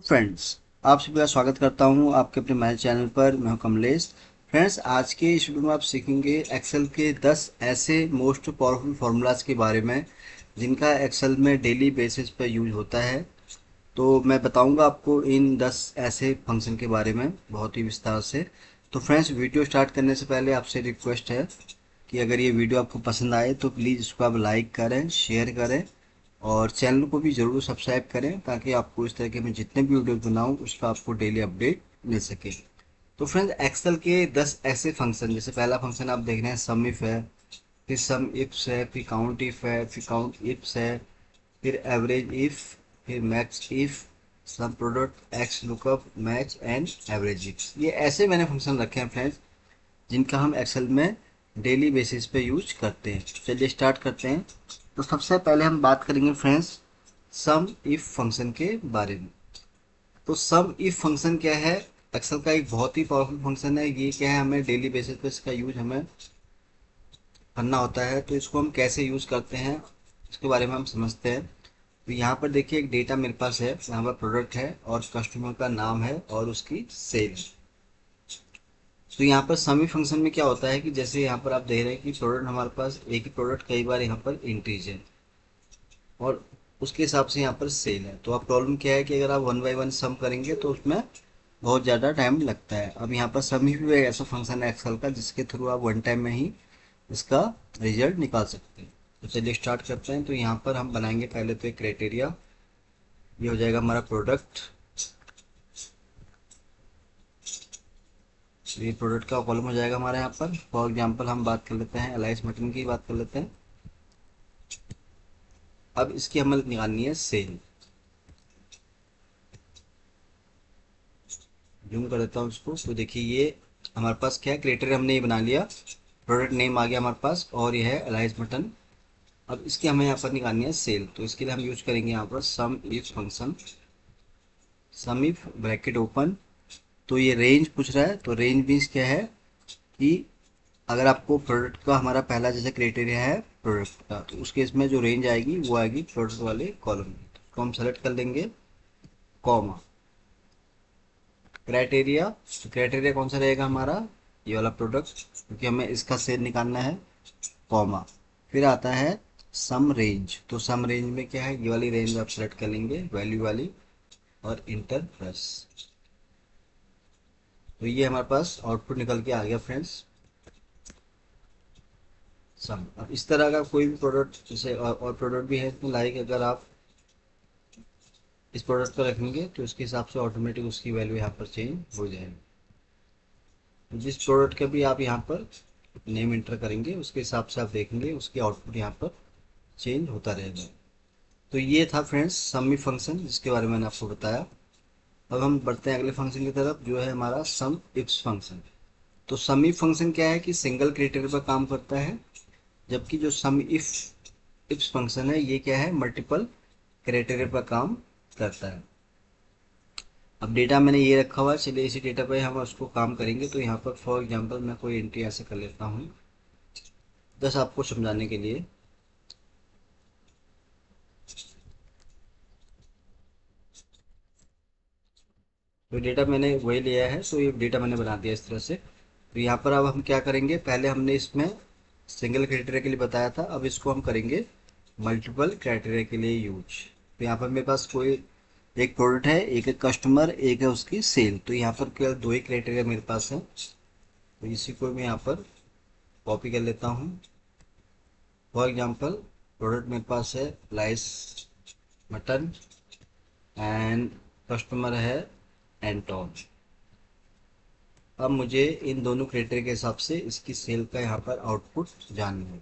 Friends, आप सभी का स्वागत करता हूं आपके अपने मेरे चैनल पर। मैं हूं कमलेश। फ्रेंड्स, आज के इस वीडियो में आप सीखेंगे एक्सेल के 10 ऐसे मोस्ट पावरफुल फार्मूलाज के बारे में जिनका एक्सेल में डेली बेसिस पर यूज होता है। तो मैं बताऊंगा आपको इन 10 ऐसे फंक्शन के बारे में बहुत ही विस्तार से। तो फ्रेंड्स, वीडियो स्टार्ट करने से पहले आपसे रिक्वेस्ट है कि अगर ये वीडियो आपको पसंद आए तो प्लीज़ इसको आप लाइक करें, शेयर करें और चैनल को भी ज़रूर सब्सक्राइब करें ताकि आपको इस तरह के मैं जितने भी वीडियो बनाऊँ उसका आपको डेली अपडेट मिल सके। तो फ्रेंड्स, एक्सेल के 10 ऐसे फंक्शन, जैसे पहला फंक्शन आप देख रहे हैं सम इफ है, फिर सम इफ्स है, फिर काउंट इफ है, फिर काउंट इफ्स है, फिर एवरेज इफ, फिर max if, sum product, X lookup, match and average if. ये ऐसे मैंने फंक्शन रखे हैं फ्रेंड्स जिनका हम एक्सेल में डेली बेसिस पे यूज करते हैं। चलिए स्टार्ट करते हैं। तो सबसे पहले हम बात करेंगे फ्रेंड्स सम इफ फंक्शन के बारे में। तो सम इफ फंक्शन क्या है? एक्सेल का एक बहुत ही पावरफुल फंक्शन है। ये क्या है, हमें डेली बेसिस पे इसका यूज हमें करना होता है। तो इसको हम कैसे यूज करते हैं इसके बारे में हम समझते हैं। तो यहाँ पर देखिए एक डेटा मेरे पास है, यहाँ पर प्रोडक्ट है और कस्टमर का नाम है और उसकी सेल। तो यहाँ पर समी फंक्शन में क्या होता है कि जैसे यहाँ पर आप देख रहे हैं कि प्रोडक्ट हमारे पास एक ही प्रोडक्ट कई बार यहाँ पर इंक्रीज है और उसके हिसाब से यहाँ पर सेल है। तो अब प्रॉब्लम क्या है कि अगर आप वन बाय वन सम करेंगे तो उसमें बहुत ज़्यादा टाइम लगता है। अब यहाँ पर समी भी एक ऐसा फंक्शन है एक्सेल का जिसके थ्रू आप वन टाइम में ही इसका रिजल्ट निकाल सकते हैं। तो चलिए स्टार्ट करते हैं। तो यहाँ पर हम बनाएंगे पहले तो एक क्राइटेरिया। ये हो जाएगा हमारा प्रोडक्ट। ये प्रोडक्ट का कॉलम हो जाएगा हमारे यहाँ पर। फॉर एग्जांपल हम बात कर लेते हैं एलाइस मटन की बात कर लेते हैं। अब इसकी हमें निकालनी है सेल। जूम कर देता हूँ इसको। तो देखिए ये हमारे पास क्या है, क्रिएटर हमने ये बना लिया, प्रोडक्ट नेम आ गया हमारे पास और ये है एलाइस मटन। अब इसकी हमें यहाँ पर निकालनी है सेल। तो इसके लिए हम यूज करेंगे यहाँ पर sum if function. Sum if bracket open. तो ये रेंज पूछ रहा है, तो रेंज मीन्स क्या है कि अगर आपको प्रोडक्ट का हमारा पहला जैसे क्राइटेरिया है प्रोडक्ट का, तो उसके इसमें जो रेंज आएगी वो आएगी प्रोडक्ट वाले कॉलम में। तो हम सेलेक्ट कर लेंगे कॉमा क्राइटेरिया। तो क्राइटेरिया कौन सा रहेगा हमारा, ये वाला प्रोडक्ट, क्योंकि हमें इसका सेल निकालना है, कॉमा। फिर आता है सम रेंज। तो सम रेंज में क्या है, ये वाली रेंज आप सेलेक्ट कर लेंगे वैल्यू वाली और इंटर प्रेस। तो ये हमारे पास आउटपुट निकल के आ गया फ्रेंड्स, सम। अब इस तरह का कोई भी प्रोडक्ट जैसे और प्रोडक्ट भी है इसमें, लाइक अगर आप इस प्रोडक्ट को रखेंगे तो इसके हिसाब से ऑटोमेटिक उसकी वैल्यू यहाँ पर चेंज हो जाएगी। तो जिस प्रोडक्ट का भी आप यहाँ पर नेम इंटर करेंगे उसके हिसाब से आप देखेंगे उसकी आउटपुट यहाँ पर चेंज होता रहेगा। तो ये था फ्रेंड्स समी फंक्शन जिसके बारे में मैंने आपको बताया। अब हम बढ़ते हैं अगले फंक्शन की तरफ जो है हमारा सम इफ्स फंक्शन। तो सम इफ फंक्शन क्या है कि सिंगल क्राइटेरिया पर काम करता है, जबकि जो सम इफ्स फंक्शन है ये क्या है, मल्टीपल क्राइटेरिया पर काम करता है। अब डेटा मैंने ये रखा हुआ है, चलिए इसी डेटा पे हम उसको काम करेंगे। तो यहाँ पर फॉर एग्जांपल मैं कोई एंट्री ऐसे कर लेता हूँ बस आपको समझाने के लिए। तो डेटा मैंने वही लिया है, तो ये डेटा मैंने बना दिया इस तरह से। तो यहाँ पर अब हम क्या करेंगे, पहले हमने इसमें सिंगल क्राइटेरिया के लिए बताया था, अब इसको हम करेंगे मल्टीपल क्राइटेरिया के लिए यूज। तो यहाँ पर मेरे पास कोई एक प्रोडक्ट है, एक है कस्टमर, एक है उसकी सेल। तो यहाँ पर केवल दो ही क्राइटेरिया मेरे पास है। तो इसी को मैं यहाँ पर कॉपी कर लेता हूँ। फॉर एग्जांपल प्रोडक्ट मेरे पास है लाइस मटन एंड कस्टमर है एंटोन। अब मुझे इन दोनों क्राइटेरिया के हिसाब से इसकी सेल का यहाँ पर आउटपुट जानना है।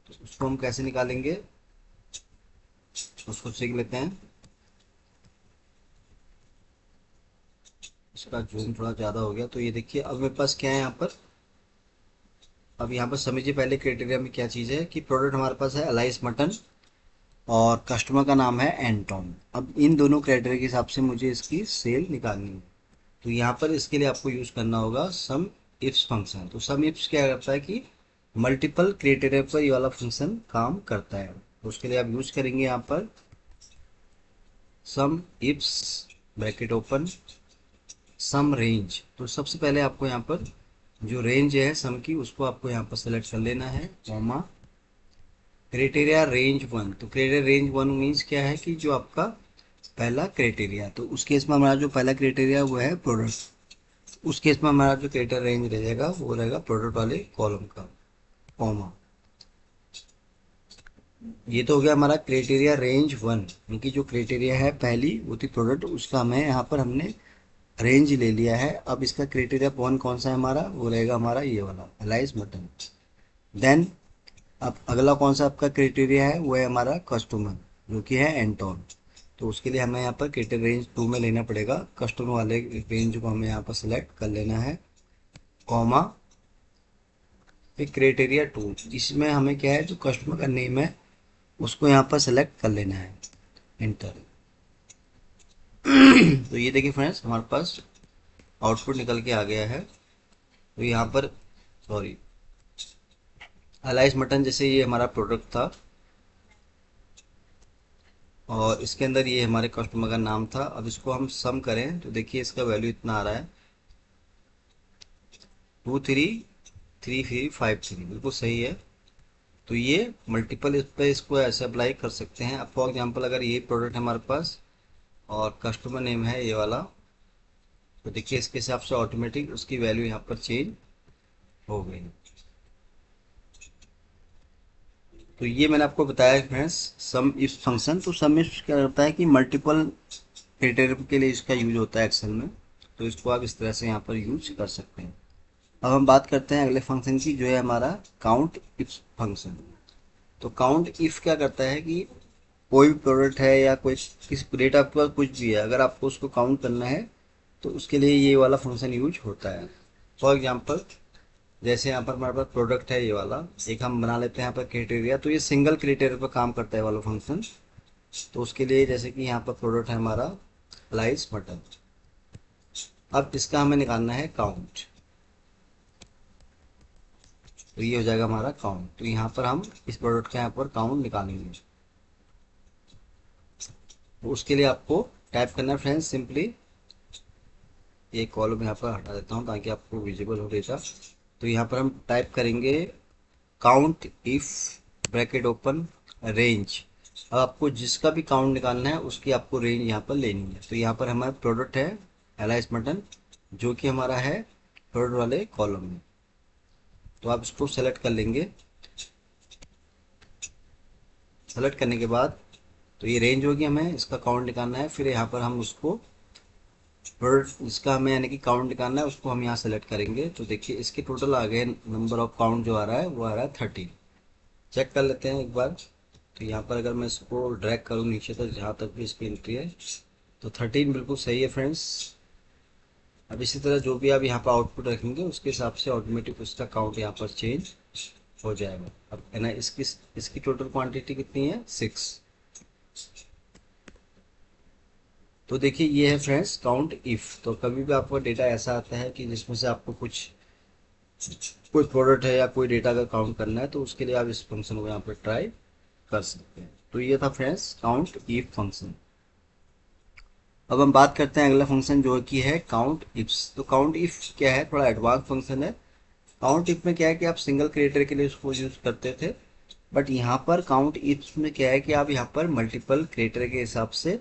तो उसको हम कैसे निकालेंगे, उसको सीख लेते हैं। इसका जूम थोड़ा ज़्यादा हो गया। तो ये देखिए अब मेरे पास क्या है यहाँ पर, अब यहाँ पर समझिए पहले क्राइटेरिया में क्या चीज़ है कि प्रोडक्ट हमारे पास है अलाइस मटन और कस्टमर का नाम है एंटोन। अब इन दोनों क्राइटेरिया के हिसाब से मुझे इसकी सेल निकालनी है। तो यहाँ पर इसके लिए आपको यूज करना होगा सम इफ्स फंक्शन। तो सम इफ्स क्या करता है कि मल्टीपल क्राइटेरिया पर ये वाला फंक्शन काम करता है। तो उसके लिए आप यूज करेंगे यहाँ पर सम इफ्स ब्रैकेट ओपन, सम रेंज। तो सबसे पहले आपको यहाँ पर जो रेंज है सम की उसको आपको यहाँ पर सेलेक्ट कर लेना है, कॉमा क्राइटेरिया रेंज वन। तो क्राइटेरिया रेंज वन मीन्स क्या है कि जो आपका पहला क्राइटेरिया, तो उस केस में हमारा जो पहला क्राइटेरिया वो है प्रोडक्ट, उस केस में हमारा जो क्राइटेरिया रेंज रहेगा वो रहेगा प्रोडक्ट वाले कॉलम का, कॉमा। ये तो हो गया हमारा क्राइटेरिया रेंज वन, क्योंकि जो क्राइटेरिया है पहली वो थी प्रोडक्ट, उसका हमें यहाँ पर हमने रेंज ले लिया है। अब इसका क्राइटेरिया वन कौन सा है हमारा, वो रहेगा हमारा ये वाला एलाइज बटन। देन अब अगला कौन सा आपका क्राइटेरिया है, वो है हमारा कस्टमर, जो कि है एंटोन। तो उसके लिए हमें यहाँ पर क्राइटेरिया रेंज टू में लेना पड़ेगा, कस्टमर वाले रेंज को हमें यहाँ पर सिलेक्ट कर लेना है, कॉमा फिर क्राइटेरिया टू, इसमें हमें क्या है जो कस्टमर का नेम है उसको यहाँ पर सेलेक्ट कर लेना है, एंटर। तो ये देखिए फ्रेंड्स हमारे पास आउटपुट निकल के आ गया है। तो यहाँ पर सॉरी, अलाइस मटन जैसे ये हमारा प्रोडक्ट था और इसके अंदर ये हमारे कस्टमर का नाम था। अब इसको हम सम करें तो देखिए इसका वैल्यू इतना आ रहा है 233353, बिल्कुल सही है। तो ये मल्टीपल इस पे इसको ऐसे अप्लाई कर सकते हैं। अब फॉर एग्जांपल अगर ये प्रोडक्ट है हमारे पास और कस्टमर नेम है ये वाला, तो देखिए इसके हिसाब से ऑटोमेटिक उसकी वैल्यू यहाँ पर चेंज हो गई। तो ये मैंने आपको बताया फ्रेंड्स सम इफ फंक्शन। तो सम इफ क्या करता है कि मल्टीपल क्राइटेरिया के लिए इसका यूज होता है एक्सेल में, तो इसको आप इस तरह से यहाँ पर यूज कर सकते हैं। अब हम बात करते हैं अगले फंक्शन की, जो है हमारा काउंट इफ फंक्शन। तो काउंट इफ क्या करता है कि कोई भी प्रोडक्ट है या कोई किस रेट आपके पास कुछ भी है, अगर आपको उसको काउंट करना है तो उसके लिए ये वाला फंक्शन यूज होता है। फॉर एग्जांपल जैसे यहाँ पर हमारे पास प्रोडक्ट है ये वाला, एक हम बना लेते हैं यहाँ पर क्राइटेरिया, तो ये सिंगल क्राइटेरिया पर काम करता है वाला फंक्शन। तो उसके लिए जैसे कि यहाँ पर प्रोडक्ट है हमारा लाइस मटन, अब इसका हमें निकालना है काउंट, तो ये हो जाएगा हमारा काउंट। तो यहाँ पर हम इस प्रोडक्ट का यहाँ पर काउंट निकालेंगे। तो उसके लिए आपको टाइप करना है फ्रेंड्स सिंपली, ये कॉलम यहाँ पर हटा देता हूँ ताकि आपको विजिबल हो डेटा। तो यहाँ पर हम टाइप करेंगे count if bracket open range. अब आपको जिसका भी काउंट निकालना है उसकी आपको रेंज यहाँ पर लेनी है। तो यहाँ पर हमारा प्रोडक्ट है एलाइस मटन, जो कि हमारा है प्रोडक्ट वाले कॉलम में। तो आप इसको सेलेक्ट कर लेंगे। सेलेक्ट करने के बाद तो ये रेंज होगी, हमें इसका काउंट निकालना है। फिर यहाँ पर हम उसको प्रोडक्ट इसका हमें यानी कि काउंट निकालना है, उसको हम यहाँ सेलेक्ट करेंगे। तो देखिए इसके टोटल आ गए, नंबर ऑफ काउंट जो आ रहा है वो आ रहा है 13। चेक कर लेते हैं एक बार। तो यहाँ पर अगर मैं इसको ड्रैग करूँ नीचे तक जहाँ तक भी इसकी एंट्री है, तो 13 बिल्कुल सही है फ्रेंड्स। अब इसी तरह जो भी आप यहाँ पर आउटपुट रखेंगे उसके हिसाब से ऑटोमेटिक उसका काउंट यहाँ पर चेंज हो जाएगा। अब है ना इसकी टोटल क्वांटिटी कितनी है 6। तो देखिए ये है फ्रेंड्स काउंट इफ। तो कभी भी आपका डेटा ऐसा आता है कि जिसमें से आपको कुछ प्रोडक्ट है या कोई डेटा का काउंट करना है, तो उसके लिए आप इस फंक्शन को यहाँ पर ट्राई कर सकते हैं। तो ये था फ्रेंड्स काउंट इफ फंक्शन। अब हम बात करते हैं अगला फंक्शन जो कि है काउंट इफ्स। तो काउंट इफ क्या है, थोड़ा एडवांस फंक्शन है। काउंट इफ में क्या है कि आप सिंगल क्रिएटर के लिए उसको यूज करते थे, बट यहाँ पर काउंट इफ में क्या है कि आप यहाँ पर मल्टीपल क्रिएटर के हिसाब से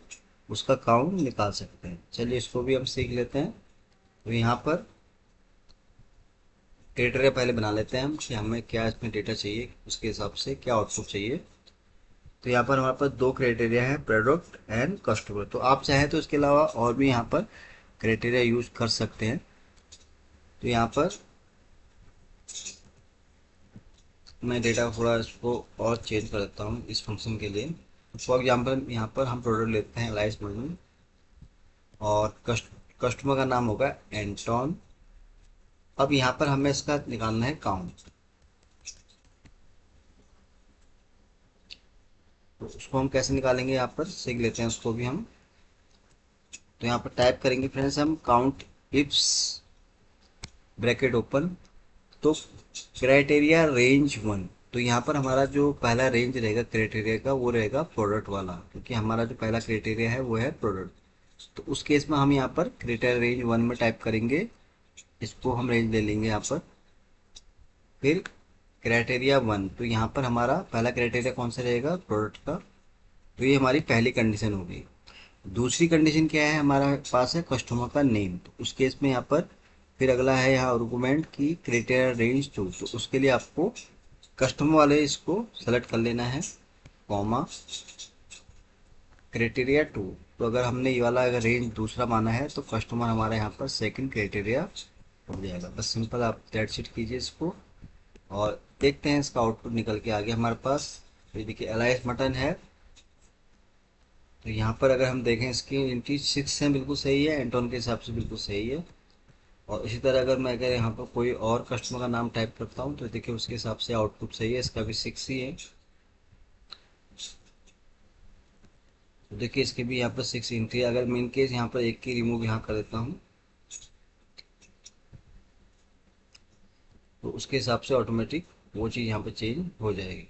उसका काउंट निकाल सकते हैं। चलिए इसको भी हम सीख लेते हैं। तो यहाँ पर क्रिएटर पहले बना लेते हैं हम कि हमें क्या इसमें डेटा चाहिए, उसके हिसाब से क्या आउटपुट चाहिए। तो यहाँ पर हमारे पास दो क्राइटेरिया है, प्रोडक्ट एंड कस्टमर। तो आप चाहें तो इसके अलावा और भी यहाँ पर क्राइटेरिया यूज कर सकते हैं। तो यहाँ पर मैं डेटा थोड़ा इसको और चेंज कर देता हूँ इस फंक्शन के लिए। फॉर एग्जांपल यहाँ पर हम प्रोडक्ट लेते हैं लाइस मॉडल और कस्टमर का नाम होगा एंटोन। अब यहाँ पर हमें इसका निकालना है काउंट। तो उसको हम कैसे निकालेंगे यहाँ पर सीख लेते हैं उसको भी हम। तो यहाँ पर टाइप करेंगे फ्रेंड्स हम काउंट इफ्स ब्रैकेट ओपन, तो क्राइटेरिया रेंज वन। तो यहाँ पर हमारा जो पहला रेंज रहेगा क्राइटेरिया का वो रहेगा प्रोडक्ट वाला, क्योंकि हमारा जो पहला क्राइटेरिया है वो है प्रोडक्ट। तो उस केस में हम यहाँ पर क्राइटेरिया रेंज 1 में टाइप करेंगे, इसको हम रेंज ले लेंगे यहाँ पर। फिर क्राइटेरिया 1, तो यहाँ पर हमारा पहला क्राइटेरिया कौन सा रहेगा, प्रोडक्ट का। तो ये हमारी पहली कंडीशन होगी। दूसरी कंडीशन क्या है, हमारा पास है कस्टमर का नेम। तो उस केस में यहाँ पर फिर अगला है यहाँ आर्गुमेंट की क्राइटेरिया रेंज 2। तो उसके लिए आपको कस्टमर वाले इसको सेलेक्ट कर लेना है, कॉमा क्राइटेरिया 2। तो अगर हमने ये वाला अगर रेंज दूसरा माना है तो कस्टमर हमारा यहाँ पर सेकंड क्राइटेरिया हो जाएगा। बस सिंपल आप डेट शीट कीजिए इसको और देखते हैं इसका आउटपुट निकल के आ गया हमारे पास। तो ये देखिए एलाइस मटन है। तो यहाँ पर अगर हम देखें इसकी एंट्री 6 है, बिल्कुल सही है, एंटोन के हिसाब से बिल्कुल सही है। और इसी तरह अगर मैं अगर यहाँ पर कोई और कस्टमर का नाम टाइप करता हूँ तो देखिए उसके हिसाब से आउटपुट सही है, इसका भी 6 ही है। तो देखिए इसके भी यहाँ पर 6 एंट्री। अगर मैं इन केस यहाँ पर एक की रिमूव यहाँ कर देता हूँ तो उसके हिसाब से ऑटोमेटिक वो चीज़ यहाँ पर चेंज हो जाएगी।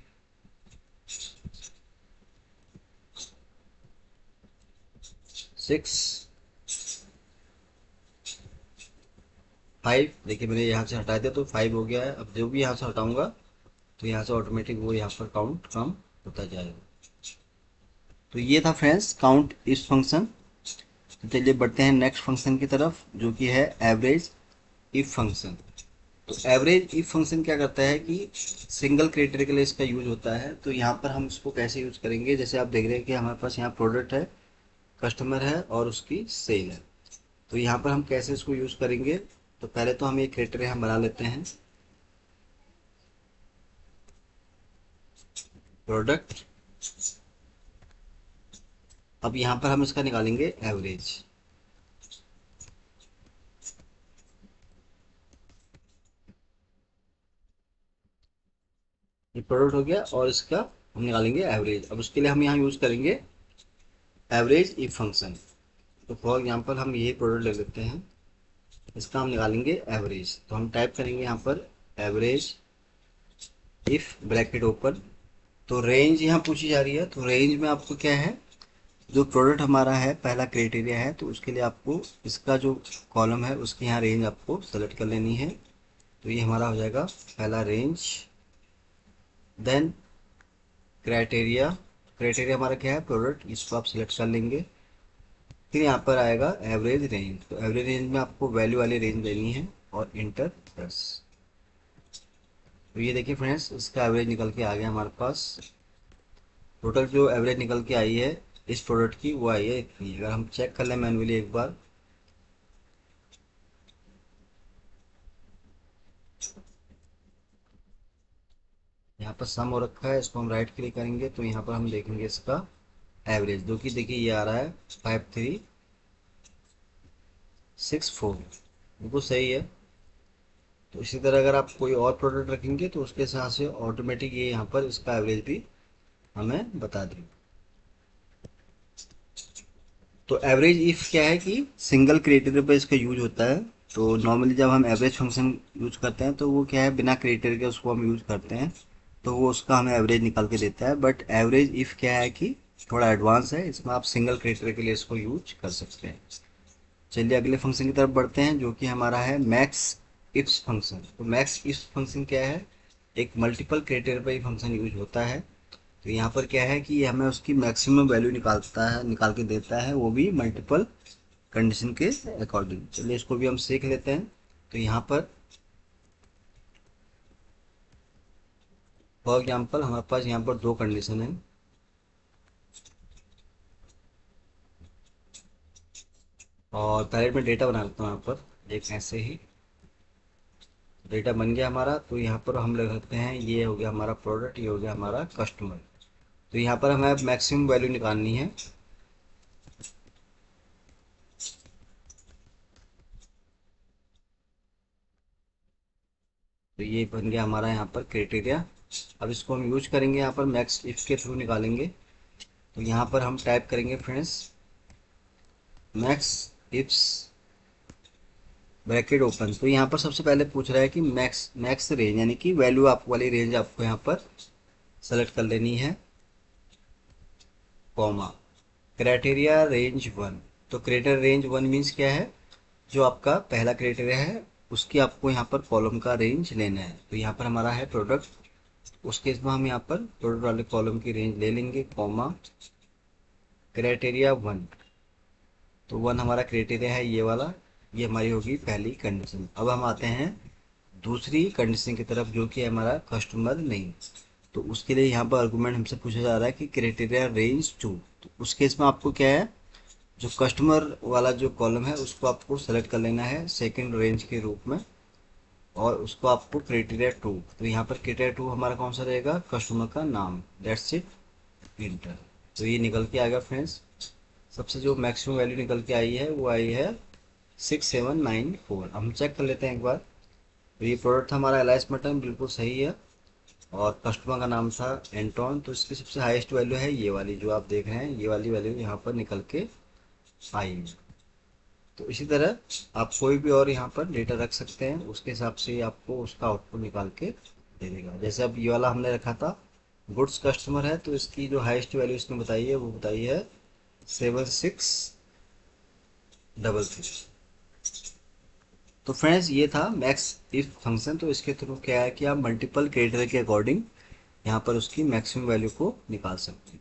6 5, देखिए मैंने यहाँ से हटा दिया तो 5 हो गया है। अब जो भी यहाँ से हटाऊंगा तो यहाँ से ऑटोमेटिक वो यहाँ पर काउंट कम होता जाएगा। तो ये था फ्रेंड्स काउंट इफ फंक्शन। तो चलिए बढ़ते हैं नेक्स्ट फंक्शन की तरफ, जो कि है एवरेज इफ फंक्शन। तो एवरेज इफ फंक्शन क्या करता है कि सिंगल क्राइटेरिया के लिए इसका यूज होता है। तो यहाँ पर हम इसको कैसे यूज करेंगे, जैसे आप देख रहे हैं कि हमारे पास यहाँ प्रोडक्ट है, कस्टमर है और उसकी सेल है। तो यहाँ पर हम कैसे इसको यूज करेंगे, तो पहले तो हम ये क्राइटेरिया हम बना लेते हैं, प्रोडक्ट। अब यहाँ पर हम इसका निकालेंगे एवरेज। ये प्रोडक्ट हो गया और इसका हम निकालेंगे एवरेज। अब उसके लिए हम यहाँ यूज करेंगे एवरेज इफ फंक्शन। तो फॉर एग्जांपल हम यही प्रोडक्ट ले लेते हैं, इसका हम निकालेंगे एवरेज। तो हम टाइप करेंगे यहाँ पर एवरेज इफ ब्रैकेट ओपन। तो रेंज यहाँ पूछी जा रही है, तो रेंज में आपको क्या है, जो प्रोडक्ट हमारा है पहला क्राइटेरिया है, तो उसके लिए आपको इसका जो कॉलम है उसकी यहाँ रेंज आपको सेलेक्ट कर लेनी है। तो ये हमारा हो जाएगा पहला रेंज। देन क्राइटेरिया, क्राइटेरिया हमारा क्या है, प्रोडक्ट, इसको आप सिलेक्ट कर लेंगे। फिर यहाँ पर आएगा एवरेज रेंज। तो एवरेज रेंज में आपको वैल्यू वाली रेंज लेनी है और इंटर प्रेस। तो ये देखिए फ्रेंड्स इसका एवरेज निकल के आ गया हमारे पास। टोटल जो एवरेज निकल के आई है इस प्रोडक्ट की वो आई है इतनी। अगर हम चेक कर लें मैनुअली एक बार, यहाँ पर सम हो रखा है, इसको हम राइट क्लिक करेंगे तो यहाँ पर हम देखेंगे इसका एवरेज, जो कि देखिए ये आ रहा है 5364, बिल्कुल सही है। तो इसी तरह अगर आप कोई और प्रोडक्ट रखेंगे तो उसके हिसाब से ऑटोमेटिक ये यहाँ पर इसका एवरेज भी हमें बता देगा। तो एवरेज इफ क्या है कि सिंगल क्राइटेरिया पर इसका यूज होता है। तो नॉर्मली जब हम एवरेज फंक्शन यूज करते हैं तो वो क्या है, बिना क्राइटेरिया के उसको हम यूज करते हैं तो वो उसका हमें एवरेज निकाल के देता है। बट एवरेज इफ क्या है कि थोड़ा एडवांस है, इसमें आप सिंगल क्राइटेरिया के लिए इसको यूज कर सकते हैं। चलिए अगले फंक्शन की तरफ बढ़ते हैं, जो कि हमारा है मैक्स इफ्स फंक्शन। तो मैक्स इफ्स फंक्शन क्या है, एक मल्टीपल क्राइटेरिया पर ये फंक्शन यूज होता है। तो यहाँ पर क्या है कि ये हमें उसकी मैक्सिमम वैल्यू निकालता है, निकाल के देता है, वो भी मल्टीपल कंडीशन के अकॉर्डिंग। चलिए इसको भी हम सीख लेते हैं। तो यहाँ पर फॉर एग्जांपल हमारे पास यहाँ पर दो कंडीशन है। और पहले मैं डेटा बना लेता हूँ यहाँ पर एक ऐसे ही। डेटा बन गया हमारा। तो यहाँ पर हम ले सकते हैं, ये हो गया हमारा प्रोडक्ट, ये हो गया हमारा कस्टमर। तो यहाँ पर हमें मैक्सिमम वैल्यू निकालनी है। तो ये बन गया हमारा यहाँ पर क्राइटेरिया। अब इसको हम यूज करेंगे यहाँ पर मैक्स इफ के थ्रू निकालेंगे। तो यहाँ पर हम टाइप करेंगे friends max ifs bracket open. तो यहाँ पर सबसे पहले पूछ रहा है कि मैक्स मैक्स रेंज, यानी कि वैल्यू आप वाली रेंज आपको यहाँ पर सेलेक्ट कर लेनी है, कॉमा क्राइटेरिया रेंज 1। तो क्राइटेरिया रेंज वन मीन्स क्या है, जो आपका पहला क्राइटेरिया है उसकी आपको यहाँ पर कॉलम का रेंज लेना है। तो यहाँ पर हमारा है प्रोडक्ट, उस केस में हम यहाँ पर प्रोडक्ट वाले कॉलम की रेंज ले लेंगे, कॉमा क्राइटेरिया वन। तो वन हमारा क्राइटेरिया है ये वाला, ये हमारी होगी पहली कंडीशन। अब हम आते हैं दूसरी कंडीशन की तरफ, जो कि हमारा कस्टमर नहीं। तो उसके लिए यहाँ पर आर्गुमेंट हमसे पूछा जा रहा है कि क्राइटेरिया रेंज टू। तो उस केस में आपको क्या है, जो कस्टमर वाला जो कॉलम है उसको आपको सेलेक्ट कर लेना है सेकंड रेंज के रूप में, और उसको आपको क्राइटेरिया टू। तो यहाँ पर क्राइटेरिया टू हमारा कौन सा रहेगा, कस्टमर का नाम, दैट्स इट, इंटर। तो ये निकल के आएगा फ्रेंड्स, सबसे जो मैक्सिमम वैल्यू निकल के आई है वो आई है 6794। हम चेक कर लेते हैं एक बार। तो ये प्रोडक्ट था हमारा एलाइस मटन, बिल्कुल सही है, और कस्टमर का नाम था एंटोन। तो इसकी सबसे हाईएस्ट वैल्यू है ये वाली जो आप देख रहे हैं, ये वाली वैल्यू यहाँ पर निकल के आई है। तो इसी तरह आप कोई भी और यहाँ पर डेटा रख सकते हैं, उसके हिसाब से आपको उसका आउटपुट निकाल के दे देगा। जैसे अब ये वाला हमने रखा था गुड्स कस्टमर है, तो इसकी जो हाईएस्ट वैल्यू इसने बताई है वो बताई है 7633। तो फ्रेंड्स ये था मैक्स इफ फंक्शन। तो इसके थ्रू क्या है कि आप मल्टीपल क्राइटेरिया के अकॉर्डिंग यहाँ पर उसकी मैक्सिमम वैल्यू को निकाल सकते हैं।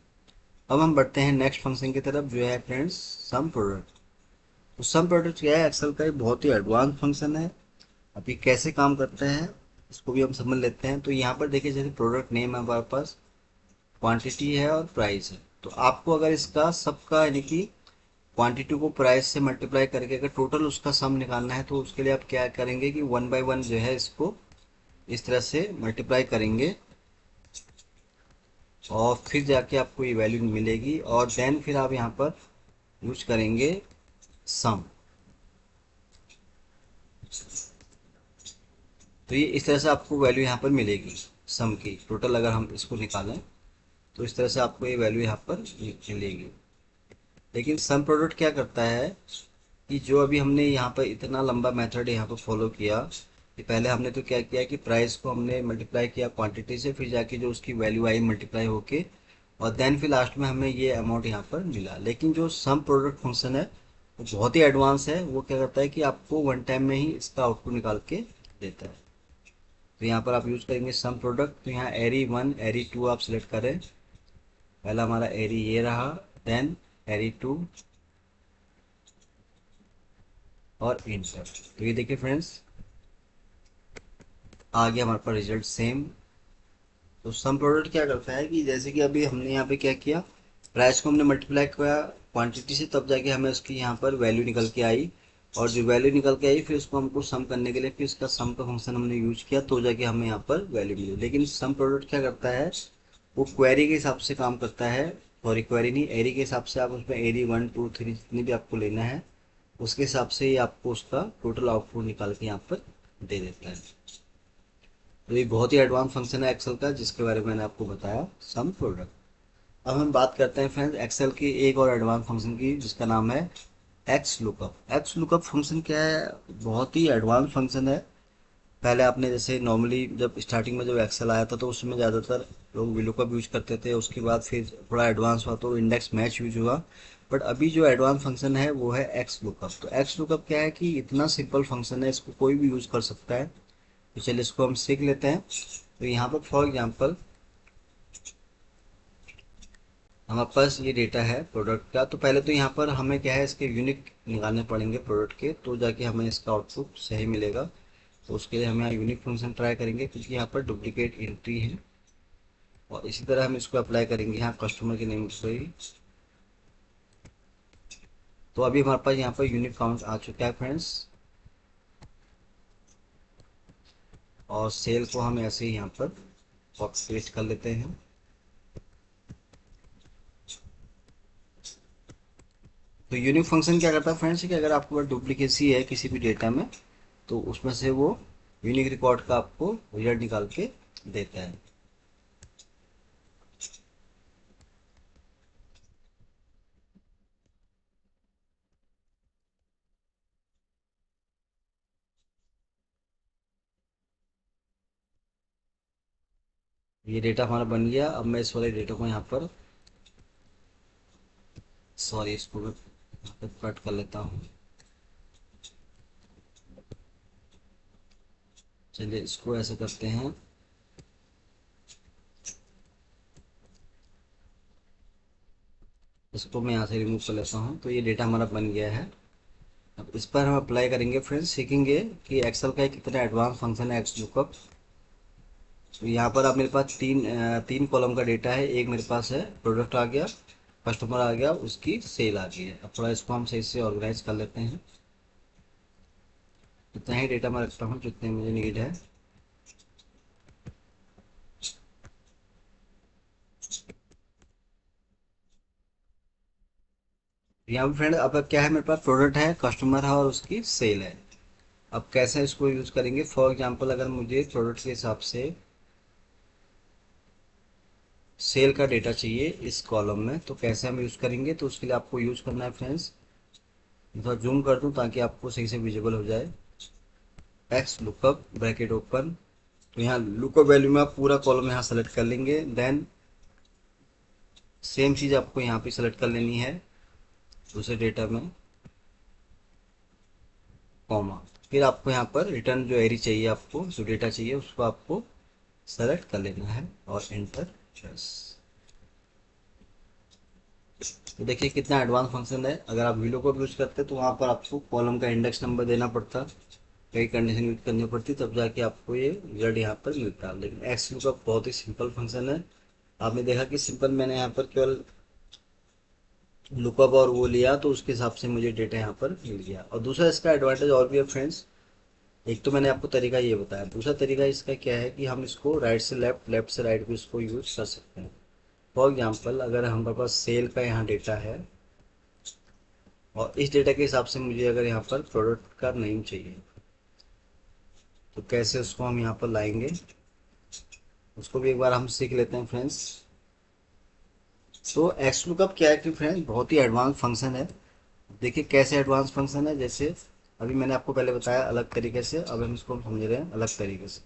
अब हम बढ़ते हैं नेक्स्ट फंक्शन की तरफ, जो है फ्रेंड्स सम प्रोडक्ट। तो सम प्रोडक्ट क्या है, एक्सेल का एक बहुत ही एडवांस फंक्शन है। अभी कैसे काम करते हैं इसको भी हम समझ लेते हैं। तो यहाँ पर देखिए, जैसे प्रोडक्ट नेम है हमारे पास, क्वांटिटी है और प्राइस है। तो आपको अगर इसका सबका यानी कि क्वांटिटी को प्राइस से मल्टीप्लाई करके अगर टोटल उसका सम निकालना है, तो उसके लिए आप क्या करेंगे कि वन बाय वन जो है इसको इस तरह से मल्टीप्लाई करेंगे, और फिर जाके आपको ये वैल्यू मिलेगी, और देन फिर आप यहाँ पर यूज करेंगे सम। तो ये इस तरह से आपको वैल्यू यहाँ पर मिलेगी सम की, टोटल अगर हम इसको निकालें तो इस तरह से आपको ये वैल्यू यहाँ पर मिलेगी। लेकिन सम प्रोडक्ट क्या करता है कि जो अभी हमने यहाँ पर इतना लंबा मेथड यहाँ पर फॉलो किया, कि पहले हमने तो क्या किया कि प्राइस को हमने मल्टीप्लाई किया क्वांटिटी से, फिर जाके जो उसकी वैल्यू आई मल्टीप्लाई होके, और देन फिर लास्ट में हमें ये अमाउंट यहाँ पर मिला। लेकिन जो सम प्रोडक्ट फंक्शन है वो बहुत ही एडवांस है। वो क्या करता है कि आपको वन टाइम में ही इसका आउटपुट निकाल के देता है। तो यहाँ पर आप यूज करेंगे सम प्रोडक्ट। तो यहाँ एरी वन एरी टू आप सिलेक्ट करें। पहला हमारा एरी ये रहा, देन एरी टू और इंटर। तो ये देखिए फ्रेंड्स, आ गया हमारे पास रिजल्ट सेम। तो सम प्रोडक्ट क्या करता है कि जैसे कि अभी हमने यहाँ पे क्या किया, प्राइस को हमने मल्टीप्लाई किया क्वांटिटी से, तब जाके हमें उसकी यहाँ पर वैल्यू निकल के आई, और जो वैल्यू निकल के आई फिर उसको हमको सम करने के लिए फिर इसका सम का फंक्शन हमने यूज किया, तो जाके हमें यहाँ पर वैल्यू मिली। लेकिन सम प्रोडक्ट क्या करता है, वो क्वेरी के हिसाब से काम करता है। सॉरी क्वेरी नहीं, एरी के हिसाब से। आप उसमें एरी वन टू थ्री जितनी भी आपको लेना है उसके हिसाब से ही आपको उसका टोटल आउटपुट निकाल के यहाँ पर दे देता है। तो ये बहुत ही एडवांस फंक्शन है एक्सेल का, जिसके बारे में मैंने आपको बताया सम प्रोडक्ट। अब हम बात करते हैं फ्रेंड्स एक्सेल की एक और एडवांस फंक्शन की, जिसका नाम है x lookup. X lookup function क्या है, बहुत ही एडवांस फंक्शन है। पहले आपने जैसे नॉर्मली जब स्टार्टिंग में जब एक्सेल आया था तो उसमें ज़्यादातर लोग वीलुकअप यूज करते थे। उसके बाद फिर थोड़ा एडवांस हुआ तो इंडेक्स मैच यूज हुआ। बट अभी जो एडवांस फंक्शन है वो है एक्स लुकअप। तो एक्स लुकअप क्या है कि इतना सिंपल फंक्शन है, इसको कोई भी यूज कर सकता है। तो चलिए इसको हम सीख लेते हैं। तो यहाँ पर फॉर एग्जांपल हमारे पास ये डेटा है प्रोडक्ट का। तो पहले तो यहाँ पर हमें क्या है, इसके यूनिक निकालने पड़ेंगे प्रोडक्ट के, तो जाके हमें इसका आउटपुट सही मिलेगा। तो उसके लिए हम यहाँ यूनिक फंक्शन ट्राई करेंगे, क्योंकि यहाँ पर डुप्लीकेट एंट्री है। और इसी तरह हम इसको अप्लाई करेंगे यहाँ कस्टमर के नेम पे ही। तो अभी हमारे पास यहाँ पर यूनिक काउंट आ चुका है फ्रेंड्स, और सेल को हम ऐसे ही यहाँ पर बॉक्स पेस्ट कर लेते हैं। तो यूनिक फंक्शन क्या करता है फ्रेंड्स कि अगर आपके पास डुप्लीकेसी है किसी भी डेटा में, तो उसमें से वो यूनिक रिकॉर्ड का आपको रिजल्ट निकाल के देता है। ये डेटा हमारा बन गया। अब मैं इस वाले डेटा को यहाँ पर, सॉरी इसको मैं कट कर लेता हूँ। चलिए इसको ऐसे करते हैं। इसको मैं यहाँ से रिमूव कर लेता हूँ। तो ये डेटा हमारा बन गया है। अब इस पर हम अप्लाई करेंगे फ्रेंड्स, सीखेंगे कि एक्सेल का कितना एडवांस फंक्शन है एक्स लुकअप। तो यहाँ पर आप मेरे पास तीन कॉलम का डेटा है। एक मेरे पास है प्रोडक्ट आ गया, कस्टमर आ गया, उसकी सेल आ गई है। अब थोड़ा इसको हम सही से ऑर्गेनाइज कर लेते हैं। इतना ही डेटा मैं रखता हूँ जितने मुझे नीड है। यहाँ पर फ्रेंड अब क्या है, मेरे पास प्रोडक्ट है, कस्टमर है और उसकी सेल है। अब कैसे इसको यूज़ करेंगे, फॉर एग्जांपल अगर मुझे प्रोडक्ट के हिसाब से सेल का डेटा चाहिए इस कॉलम में, तो कैसे हम यूज़ करेंगे, तो उसके लिए आपको यूज़ करना है फ्रेंड्स, थोड़ा जूम कर दूं ताकि आपको सही से विजिबल हो जाए। X lookup bracket open. तो यहाँ लुकअप वैल्यू में आप पूरा कॉलम यहाँ सेलेक्ट कर लेंगे। देन सेम चीज़ आपको यहाँ पे सेलेक्ट कर लेनी है दूसरे डेटा में, कॉमा। फिर आपको यहाँ पर रिटर्न जो एरी चाहिए, आपको जो डेटा चाहिए उसको आपको सेलेक्ट कर लेना है और एंटर प्रेस। तो देखिए कितना एडवांस फंक्शन है। अगर आप वीडियो को यूज़ करते तो वहाँ पर आपको कॉलम का इंडेक्स नंबर देना पड़ता, कई कंडीशन यूज करनी पड़ती, तब जाके आपको ये रिजल्ट यहाँ पर मिलता है। लेकिन एक्स लुकअप बहुत ही सिंपल फंक्शन है। आपने देखा कि सिंपल मैंने यहाँ पर केवल लुकअप और वो लिया तो उसके हिसाब से मुझे डेटा यहाँ पर मिल गया। और दूसरा इसका एडवांटेज और भी है फ्रेंड्स। एक तो मैंने आपको तरीका ये बताया, दूसरा तरीका इसका क्या है कि हम इसको राइट से लेफ्ट, लेफ्ट से राइट भी इसको यूज कर सकते हैं। फॉर एग्जाम्पल अगर हमारे पास सेल का यहाँ डेटा है और इस डेटा के हिसाब से मुझे अगर यहाँ पर प्रोडक्ट का नेम चाहिए, तो कैसे उसको हम यहाँ पर लाएंगे, उसको भी एक बार हम सीख लेते हैं फ्रेंड्स। तो एक्स लुकअप क्या है कि फ्रेंड्स बहुत ही एडवांस फंक्शन है। देखिए कैसे एडवांस फंक्शन है, जैसे अभी मैंने आपको पहले बताया अलग तरीके से, अब हम इसको समझ रहे हैं अलग तरीके से।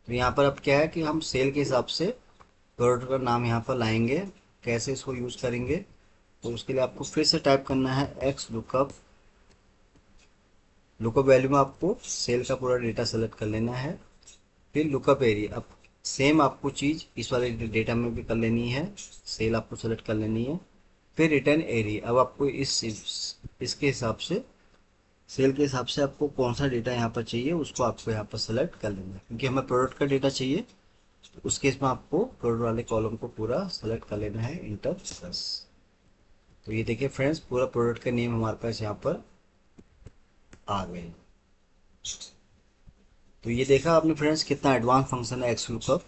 तो यहाँ पर अब क्या है कि हम सेल के हिसाब से प्रोडक्ट का नाम यहाँ पर लाएंगे। कैसे इसको यूज करेंगे, तो उसके लिए आपको फिर से टाइप करना है एक्स लुकअप। लुकअप वैल्यू में आपको सेल का पूरा डेटा सेलेक्ट कर लेना है। फिर लुकअप एरिया, अब सेम आपको चीज़ इस वाले डेटा में भी कर लेनी है, सेल आपको सेलेक्ट कर लेनी है। फिर रिटर्न एरिया, अब आपको इसके हिसाब से, सेल के हिसाब से आपको कौन सा डेटा यहाँ पर चाहिए उसको आपको यहाँ पर सेलेक्ट कर लेना है। क्योंकि हमें प्रोडक्ट का डेटा चाहिए, तो उस केस में आपको प्रोडक्ट वाले कॉलम को पूरा सेलेक्ट कर लेना है, इंटर प्लस। तो ये देखिए फ्रेंड्स पूरा प्रोडक्ट का नेम हमारे पास यहाँ पर आ गए। तो ये देखा आपने फ्रेंड्स कितना एडवांस फंक्शन है एक्स लुकअप।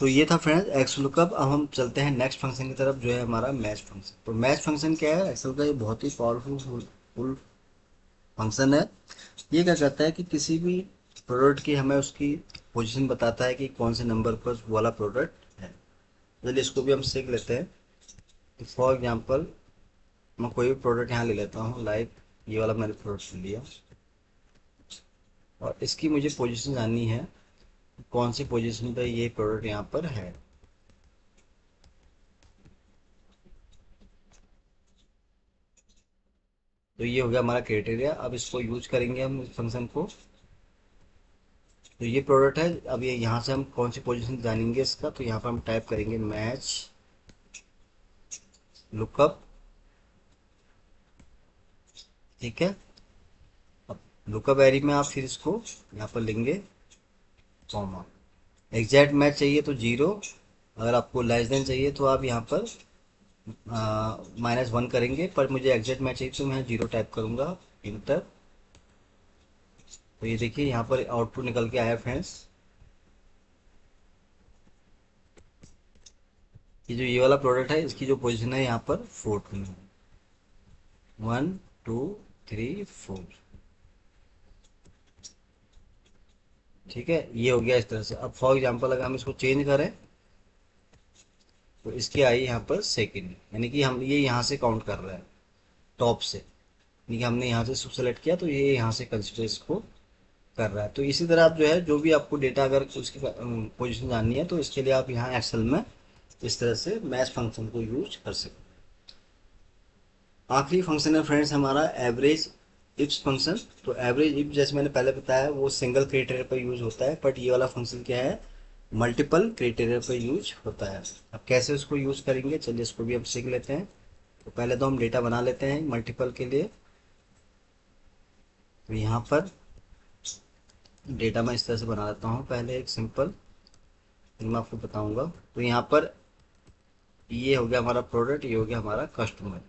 तो ये था फ्रेंड्स एक्स लुकअप। अब हम चलते हैं नेक्स्ट फंक्शन की तरफ जो है हमारा मैच फंक्शन। तो मैच फंक्शन क्या है, एक्सेल का ये बहुत ही पावरफुल फंक्शन है। ये क्या करता है कि किसी भी प्रोडक्ट की हमें उसकी पोजीशन बताता है कि कौन से नंबर पर वो वाला प्रोडक्ट है। चलिए इसको भी हम सीख लेते हैं। तो फॉर एग्जांपल मैं कोई भी प्रोडक्ट यहाँ ले लेता हूँ, लाइक ये वाला मैंने प्रोडक्ट लिया और इसकी मुझे पोजीशन जाननी है, कौन सी पोजीशन पर ये प्रोडक्ट यहाँ पर है। तो ये हो गया हमारा क्राइटेरिया। अब इसको यूज करेंगे हम इस फंक्शन को। तो ये प्रोडक्ट है, अब ये यहाँ से हम कौन सी पोजीशन जानेंगे इसका, तो यहाँ पर हम टाइप करेंगे मैच लुकअप। ठीक है, अब लुकअप एरी में आप फिर इसको यहाँ पर लेंगे कॉमा। एग्जैक्ट मैच चाहिए तो जीरो, अगर आपको लेस देन चाहिए तो आप यहाँ पर -1 करेंगे, पर मुझे एग्जैक्ट मैच चाहिए तो मैं जीरो टाइप करूँगा, इंटर। तो ये देखिए यहाँ पर आउटपुट निकल के आया फ्रेंड्स। ये जो ये वाला प्रोडक्ट है इसकी जो पोजीशन है यहाँ पर 4 में, 1 2 3 4। ठीक है, ये हो गया इस तरह से। अब फॉर एग्जांपल अगर हम इसको चेंज करें तो इसकी आई यहाँ पर सेकंड, यानी कि हम ये यहाँ से काउंट कर रहा है टॉप से, यानी कि हमने यहाँ से सेलेक्ट किया तो ये यहाँ से कंसिडर इसको कर रहा है। तो इसी तरह आप जो है जो भी आपको डेटा अगर उसकी पोजीशन जाननी है तो इसके लिए आप यहाँ एक्सेल में इस तरह से मैच फंक्शन को यूज कर सकते हैं। आखिरी फंक्शन है फ्रेंड्स हमारा एवरेज इफ्स फंक्शन। तो एवरेज इफ जैसे मैंने पहले बताया वो सिंगल क्राइटेरिया पर यूज होता है, बट ये वाला फंक्शन क्या है, मल्टीपल क्राइटेरिया पर यूज होता है। अब कैसे उसको यूज करेंगे, चलिए इसको भी हम सीख लेते हैं। तो पहले तो हम डेटा बना लेते हैं मल्टीपल के लिए। तो यहाँ पर डेटा मैं इस तरह से बना लेता हूँ, पहले एक सिंपल, फिर मैं आपको बताऊंगा। तो यहाँ पर ये हो गया हमारा प्रोडक्ट, ये हो गया हमारा कस्टमर।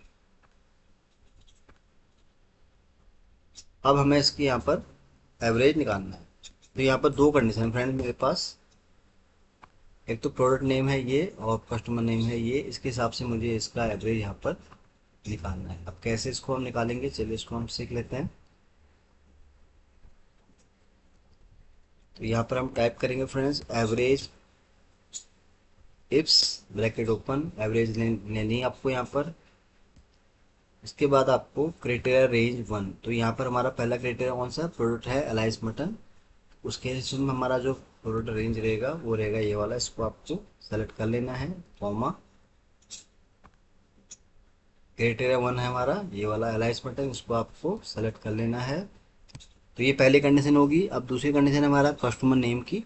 अब हमें इसकी यहाँ पर एवरेज निकालना है। तो यहाँ पर दो कंडीशन फ्रेंड मेरे पास, एक तो प्रोडक्ट नेम है ये और कस्टमर नेम है ये, इसके हिसाब से मुझे इसका एवरेज यहाँ पर निकालना है। अब कैसे इसको हम निकालेंगे, चलिए इसको हम सीख लेते हैं। तो यहाँ पर हम टाइप करेंगे friends average ifs bracket open, average लेनी है आपको यहाँ पर। इसके बाद आपको क्राइटेरिया रेंज 1, तो यहाँ पर हमारा पहला क्राइटेरिया कौन सा प्रोडक्ट है, एलाइस मटन। उसके हिसाब में हमारा जो प्रोडक्ट रेंज रहेगा वो रहेगा ये वाला, इसको आपको सेलेक्ट कर लेना है, कॉमा। क्राइटेरिया 1 है हमारा ये वाला एलाइस मटन, इसको आपको सेलेक्ट कर लेना है। तो ये पहली कंडीशन होगी। अब दूसरी कंडीशन है हमारा कस्टमर नेम की।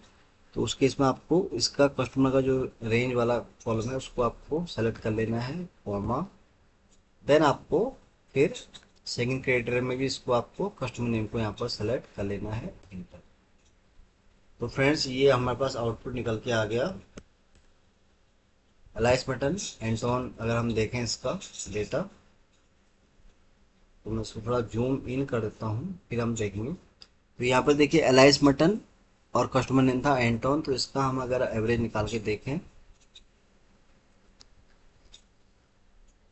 तो उस केस में आपको इसका कस्टमर का जो रेंज वाला कॉलम है उसको आपको सेलेक्ट कर लेना है, कॉमा। देन आपको फिर सेकंड क्राइटेरिया में भी इसको आपको कस्टमर नेम को यहाँ पर सेलेक्ट कर लेना है, इंटर। तो फ्रेंड्स ये हमारे पास आउटपुट निकल के आ गया। Alice button and so on. अगर हम देखें इसका डेटा, तो मैं इसको थोड़ा जूम इन कर देता हूँ, फिर हम देखेंगे। तो यहाँ पर देखिए अलाइस मटन और कस्टमर नेम था एंटोन। तो इसका हम अगर एवरेज निकाल के देखें,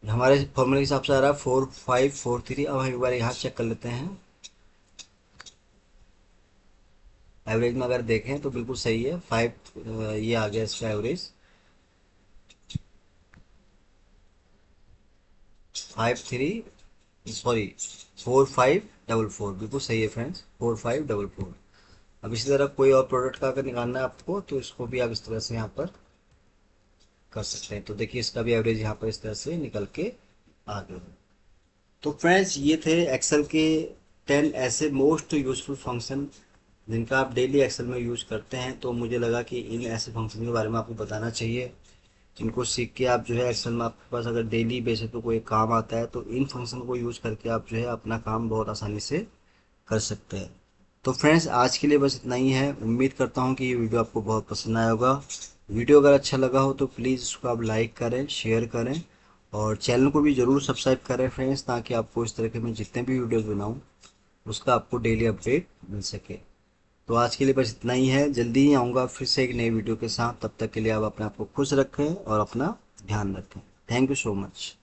हमारे फॉर्मूले के हिसाब से आ रहा है 4543। अब हम एक बार यहाँ चेक कर लेते हैं, एवरेज में अगर देखें तो बिल्कुल सही है, 5 ये आ गया इसका एवरेज, 53, सॉरी 4544, बिल्कुल सही है फ्रेंड्स, 4544। अब इसी तरह कोई और प्रोडक्ट का अगर निकालना है आपको तो इसको भी आप इस तरह से यहाँ पर कर सकते हैं। तो देखिए इसका भी एवरेज यहाँ पर इस तरह से निकल के आ गया। तो फ्रेंड्स ये थे एक्सेल के 10 ऐसे मोस्ट यूजफुल फंक्शन जिनका आप डेली एक्सेल में यूज करते हैं। तो मुझे लगा कि इन ऐसे फंक्शन के बारे में आपको बताना चाहिए, जिनको सीख के आप जो है एक्सेल में आपके पास अगर डेली बेसिस पे कोई काम आता है तो इन फंक्शन को यूज करके आप जो है अपना काम बहुत आसानी से कर सकते हैं। तो फ्रेंड्स आज के लिए बस इतना ही है। उम्मीद करता हूँ कि ये वीडियो आपको बहुत पसंद आया होगा। वीडियो अगर अच्छा लगा हो तो प्लीज़ इसको आप लाइक करें, शेयर करें और चैनल को भी ज़रूर सब्सक्राइब करें फ्रेंड्स, ताकि आपको इस तरह के मैं जितने भी वीडियोज़ बनाऊँ उसका आपको डेली अपडेट मिल सके। तो आज के लिए बस इतना ही है। जल्दी ही आऊँगा फिर से एक नई वीडियो के साथ। तब तक के लिए आप अपने आप को खुश रखें और अपना ध्यान रखें। Thank you so much.